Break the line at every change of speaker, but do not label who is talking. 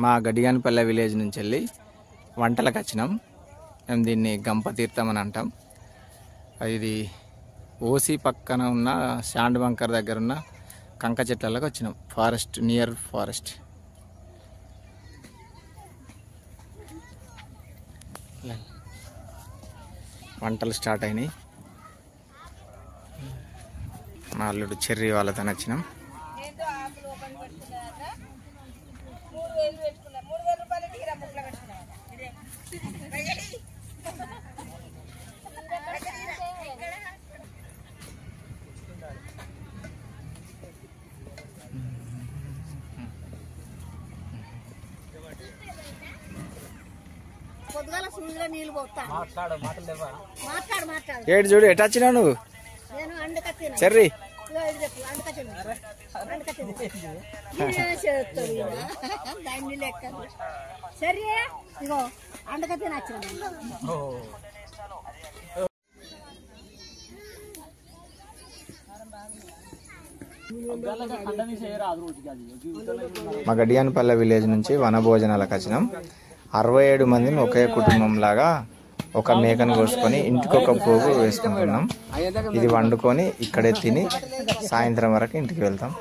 మా గడియాన్పల్లె విలేజ్ నుంచి వెళ్ళి వంటలకు వచ్చినాం. మేము దీన్ని గంపతీర్థం అని అంటాం. ఇది ఓసి పక్కన ఉన్న శాండ్ బంకర్ దగ్గర ఉన్న కంక చెట్లలోకి వచ్చినాం. Forest, near forest. వంటలు స్టార్ట్ అయినాయి. మా అల్లుడు చెర్రీ వాళ్ళతో వచ్చినాం. ఏడు చూడు ఎటు వచ్చినావు నువ్వు చెర్రీ? మా గడియాన్పల్లె విలేజ్ నుంచి వనభోజనాలకు వచ్చినాం. 67 మందిని ఒకే కుటుంబం లాగా ఒక మేకను కోసుకొని ఇంటికి ఒక పోగు వేసుకుంటున్నాం. ఇది వండుకొని ఇక్కడే తిని సాయంత్రం వరకు ఇంటికి వెళ్తాం.